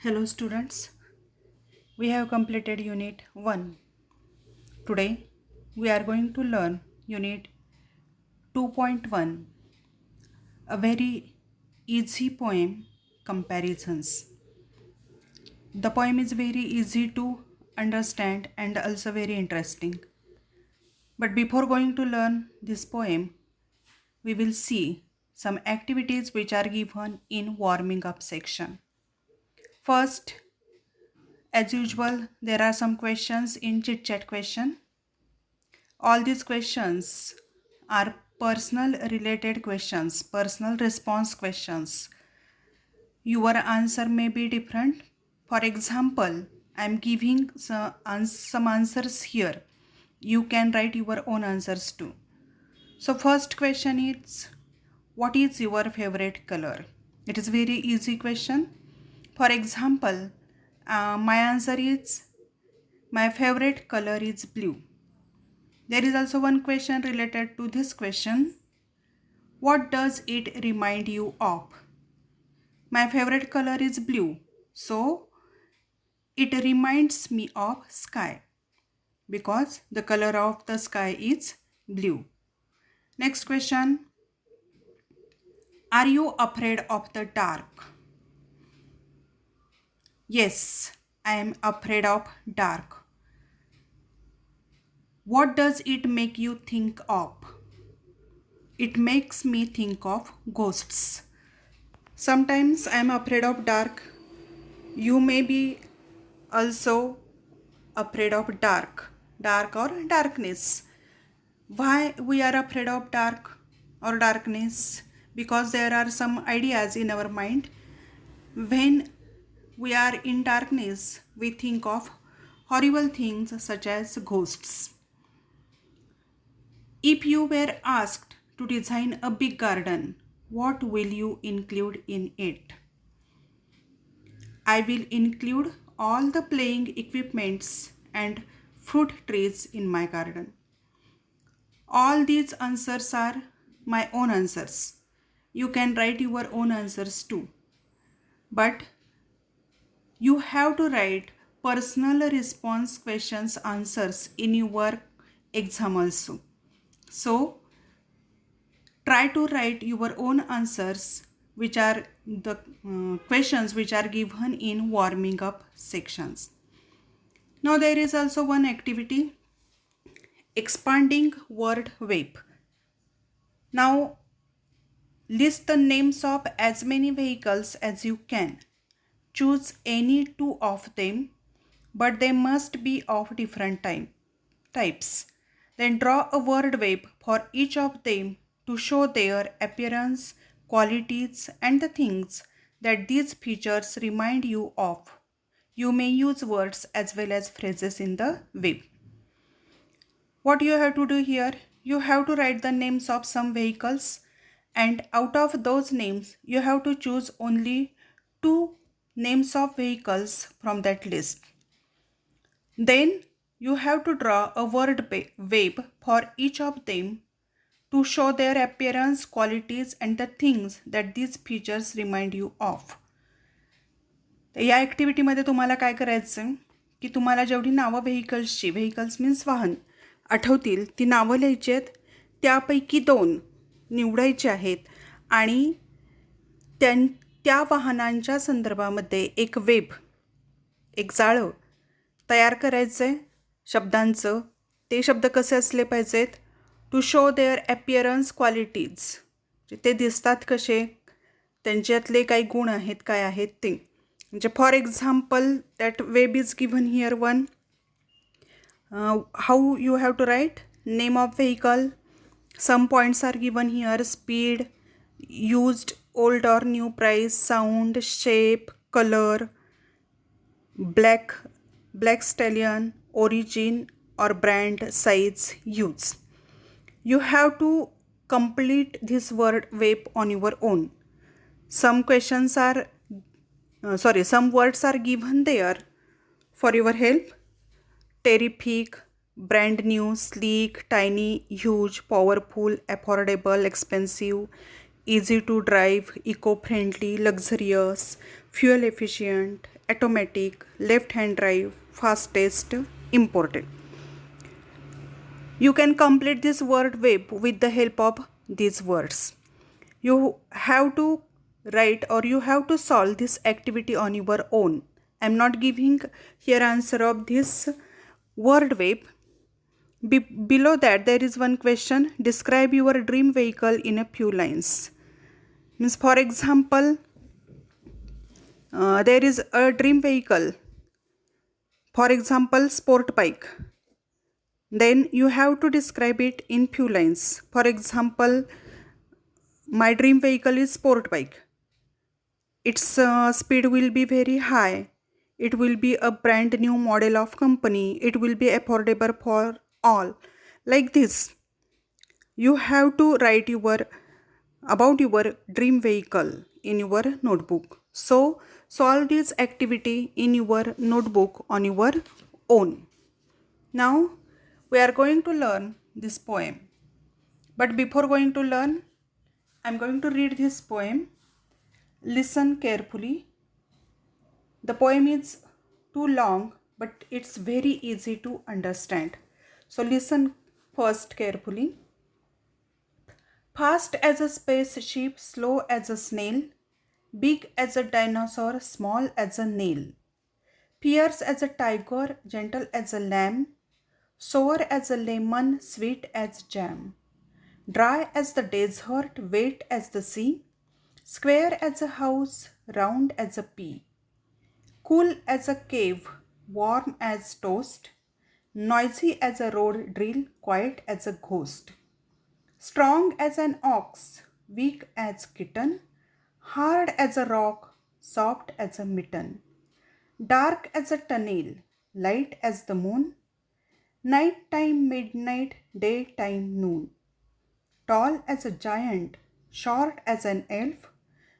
Hello students, we have completed unit 1. Today we are going to learn unit 2.1, a very easy poem, Comparisons. The poem is very easy to understand and also very interesting. But before going to learn this poem, we will see some activities which are given in warming up section. First, as usual, there are some questions in chit chat question. All these questions are personal related questions, personal response questions. Your answer may be different. For example, I am giving some answers here. You can write your own answers too. So first question is, what is your favorite color? It is very easy question. For example, my answer is, my favorite color is blue. There is also one question related to this question. What does it remind you of? My favorite color is blue. So it reminds me of sky because the color of the sky is blue. Next question. Are you afraid of the dark? Yes, I am afraid of dark. What does it make you think of? It makes me think of ghosts. Sometimes I am afraid of dark. You may be also afraid of dark or darkness. Why we are afraid of dark or darkness? Because there are some ideas in our mind. When we are in darkness, we think of horrible things such as ghosts. If you were asked to design a big garden, what will you include in it? I will include all the playing equipments and fruit trees in my garden. All these answers are my own answers. You can write your own answers too. But you have to write personal response questions answers in your exam also. So try to write your own answers which are the questions which are given in warming up sections. Now there is also one activity, expanding word web. Now list the names of as many vehicles as you can. Choose any two of them, but they must be of different types. Then draw a word web for each of them to show their appearance, qualities, and the things that these features remind you of. You may use words as well as phrases in the web. What you have to do here? You have to write the names of some vehicles, and out of those names, you have to choose only two names of vehicles from that list. Then you have to draw a word web for each of them to show their appearance, qualities, and the things that these features remind you of. या ॲक्टिव्हिटीमध्ये तुम्हाला काय करायचं आहे की तुम्हाला जेवढी नावं vehicles means वाहन आठवतील ती नावं लिहायची आहेत, त्यापैकी 2 निवडायचे आहेत आणि त्या वाहनांच्या संदर्भामध्ये एक वेब, एक जाळं तयार करायचं आहे शब्दांचं. ते शब्द कसे असले पाहिजेत? टू शो देअर ॲपिअरन्स, क्वालिटीज, ते दिसतात कसे, त्यांच्यातले काही गुण आहेत, काय आहेत ते. म्हणजे for example that web is given here one. How you have to write name of vehicle. Some points are given here. Speed, used, old or new price, sound, shape, color, black stallion, origin or brand, size, use. You have to complete this word web on your own. Some words are given there for your help. Terrific, brand new, sleek, tiny, huge, powerful, affordable, expensive, easy to drive, eco-friendly, luxurious, fuel efficient, automatic, left hand drive, fastest, important. You can complete this word web with the help of these words. You have to write or you have to solve this activity on your own. I am not giving here answer of this word web. Below that there is one question, describe your dream vehicle in a few lines. Means for example, there is a dream vehicle, for example sport bike. Then you have to describe it in few lines. For example, my dream vehicle is sport bike. Its speed will be very high. It will be a brand new model of company. It will be affordable for all. Like this, you have to write about your dream vehicle in your notebook. So solve this activity in your notebook on your own. Now we are going to learn this poem. But before going to learn, I am going to read this poem. Listen carefully. The poem is too long, but it's very easy to understand. So listen first carefully. Fast as a spaceship, slow as a snail, big as a dinosaur, small as a nail, fierce as a tiger, gentle as a lamb, sour as a lemon, sweet as jam, dry as the desert, wet as the sea, square as a house, round as a pea, cool as a cave, warm as toast, noisy as a road drill, quiet as a ghost, strong as an ox, weak as kitten, hard as a rock, soft as a mitten, dark as a tunnel, light as the moon, night time, midnight, daytime, noon, tall as a giant, short as an elf,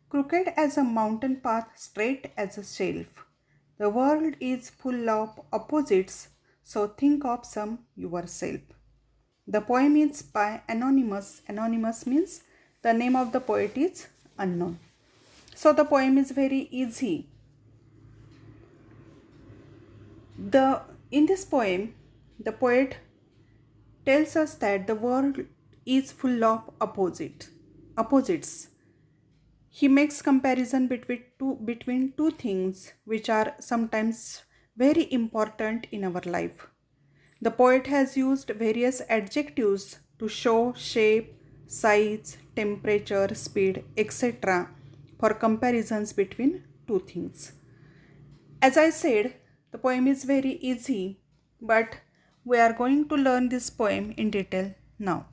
crooked as a mountain path, straight as a shelf. The world is full of opposites, so think of some yourself. The poem is by Anonymous. Anonymous means the name of the poet is unknown. So the poem is very easy. In this poem, the poet tells us that the world is full of opposites. He makes comparison between two things which are sometimes very important in our life. The poet has used various adjectives to show shape, size, temperature, speed, etc. for comparisons between two things. As I said, the poem is very easy, but we are going to learn this poem in detail now.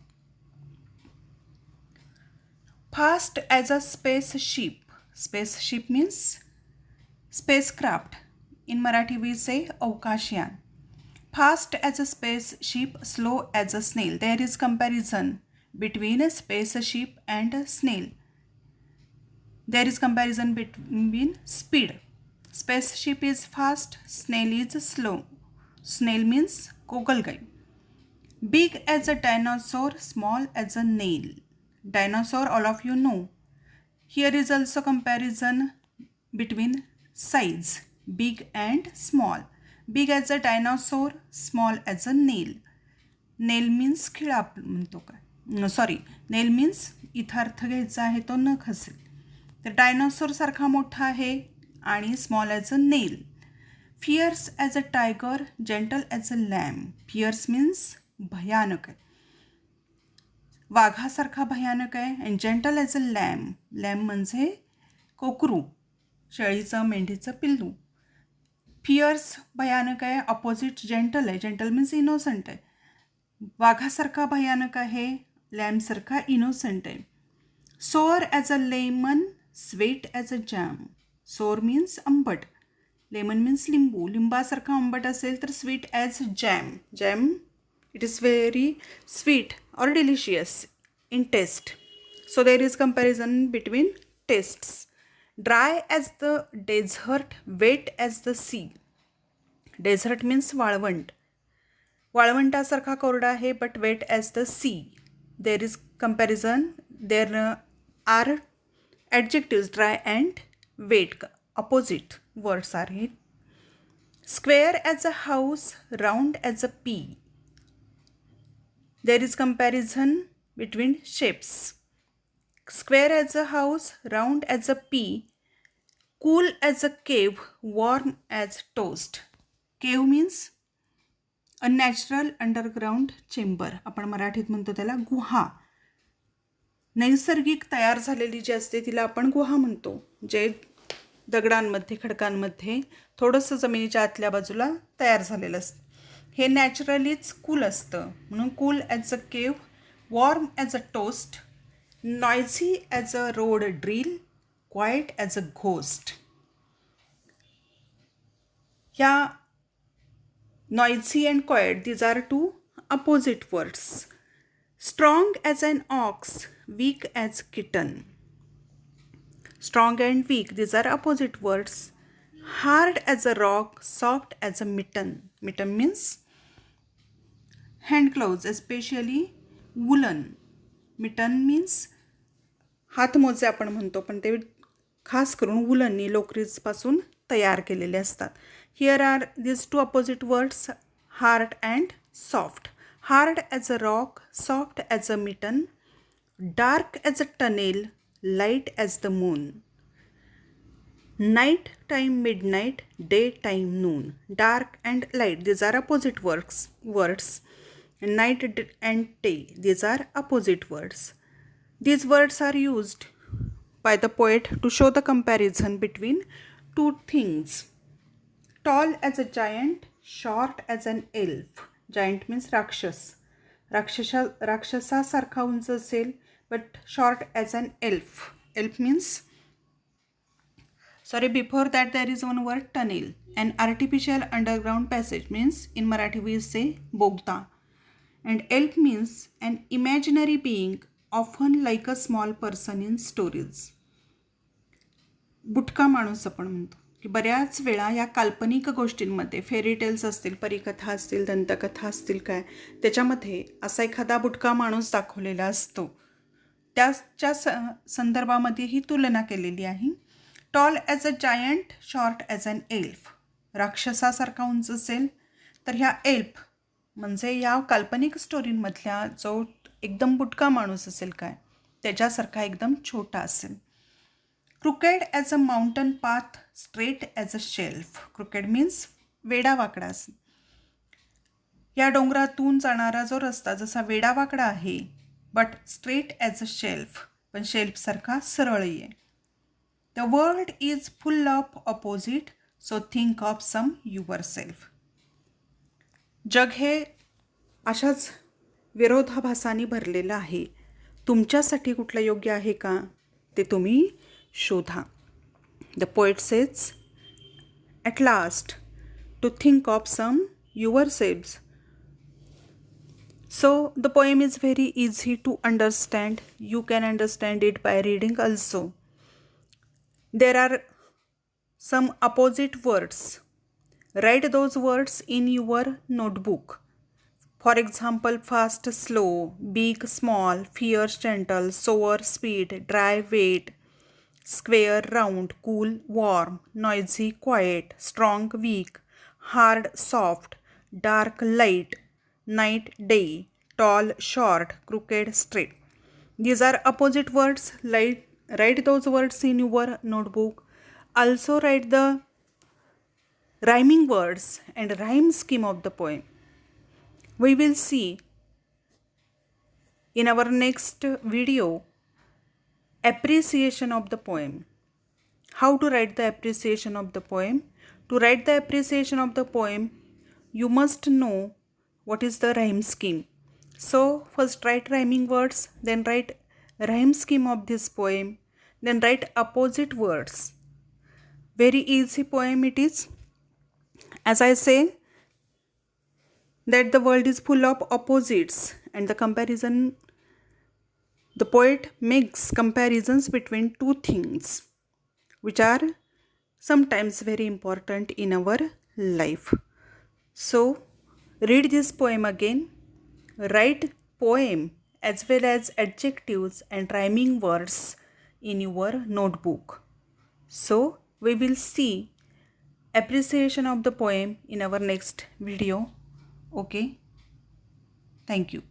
Fast as a spaceship. Spaceship means spacecraft. In Marathi we say Avkashyan. Fast as a spaceship, slow as a snail. There is comparison between a spaceship and a snail. There is comparison between speed. Spaceship is fast, snail is slow. Snail means googleguy. Big as a dinosaur, small as a nail. Dinosaur, all of you know. Here is also comparison between size, big and small. Big as a dinosaur, small as a nail. Nail means खिळा म्हणतो काय, sorry, nail means इथं अर्थ घ्यायचा आहे तो नख असेल. तर dinosaur सारखा मोठा आहे आणि small as a nail. Fierce as a tiger, gentle as a lamb. Fierce means भयानक आहे, वाघासारखा भयानक आहे. And gentle as a lamb. Lamb म्हणजे कोकरू, शेळीचं मेंढीचं पिल्लू. फियर्स भयानक आहे, अपोजिट जेंटल आहे. जेंटल मीन्स इनोसंट आहे. वाघासारखा भयानक आहे, लॅम्बसारखा इनोसंट आहे. Sour as a lemon, sweet as a jam. Sour means आंबट, लेमन मीन्स लिंबू. लिंबासारखा आंबट असेल तर sweet as jam. Jam it is very sweet or delicious in taste. So there is comparison between tastes. Dry as the desert, wet as the sea. Desert means वाळवंट. वाळवंटासारखा कोरडा आहे, but wet as the sea. There is comparison. There are adjectives dry and wet. opposite words are here. Square as a house, round as a pea. There is comparison between shapes. Square as a house, round as a pea, cool as a cave, warm as toast. Cave means a natural underground chamber. आपण मराठीत म्हणतो त्याला गुहा. नैसर्गिक तयार झालेली जी असते तिला आपण गुहा म्हणतो. जे दगडांमध्ये खडकांमध्ये थोडंसं जमिनीच्या आतल्या बाजूला तयार झालेलं असतं. हे नॅचरलीच कूल असतं म्हणून cool as a cave, warm as a toast, noisy as a road drill, quiet as a ghost. ह्या noisy and quiet, these are two opposite words. Strong as an ox, weak as kitten. Strong and weak, these are opposite words. Hard as a rock, soft as a mitten. Mitten means hand clothes, especially woolen. Mitten means हातमोजे आपण म्हणतो, पण ते खास करून वुलननी लोकरीजपासून तयार केलेले असतात. Here are this two opposite words, hard and soft. Hard as a rock, soft as a mitten, dark as a tunnel, light as the moon. Night time midnight, day time noon. Dark and light, these are opposite words. Night and day, these are opposite words. These words are used by the poet to show the comparison between two things. Tall as a giant, short as an elf. Giant means rakshas. राक्षसासारखा उंच असेल, but short as an elf. Elf means, before that there is one word, tunnel. An artificial underground passage means, in Marathi we say bogta. And elf means an imaginary being, often like a small person in stories. बुटका माणूस आपण म्हणतो की बऱ्याच वेळा या काल्पनिक गोष्टींमध्ये, fairy tales असतील, परिकथा असतील, दंतकथा असतील, काय त्याच्यामध्ये असा एखादा बुटका माणूस दाखवलेला असतो. त्याच्या संदर्भामध्ये ही तुलना केलेली आहे. Tall as a giant, short as an elf. राक्षसासारखा उंच असेल तर ह्या एल्फ म्हणजे या काल्पनिक स्टोरींमधल्या जो एकदम बुटका माणूस असेल काय त्याच्यासारखा एकदम छोटा असेल. Crooked as a mountain path, straight as a shelf. Crooked means वेडावाकडा असेल. या डोंगरातून जाणारा जो रस्ता जसा वेडावाकडा आहे, but straight as a shelf, पण शेल्फसारखा सरळही आहे. The world is full of opposite, so think of some yourself. जग हे अशाच विरोधाभासाने भरलेलं आहे. तुमच्यासाठी कुठलं योग्य आहे का ते तुम्ही शोधा. The poet says, at last to think of some your selves. So the poem is very easy to understand. You can understand it by reading also. There are some opposite words. Write those words in your notebook. For example, fast, slow, big, small, fierce, gentle, sour, sweet, dry, wet, square, round, cool, warm, noisy, quiet, strong, weak, hard, soft, dark, light, night, day, tall, short, crooked, straight. These are opposite words. Write those words in your notebook. Also write the rhyming words and rhyme scheme of the poem. We will see in our next video appreciation of the poem. How to write the appreciation of the poem? To write the appreciation of the poem, you must know what is the rhyme scheme. So first write rhyming words, then write rhyme scheme of this poem, then write opposite words. Very easy poem it is. As I say that the world is full of opposites, and the poet makes comparisons between two things which are sometimes very important in our life. So read this poem again. Write poem as well as adjectives and rhyming words in your notebook. So We will see appreciation of the poem in our next video. Okay. Thank you.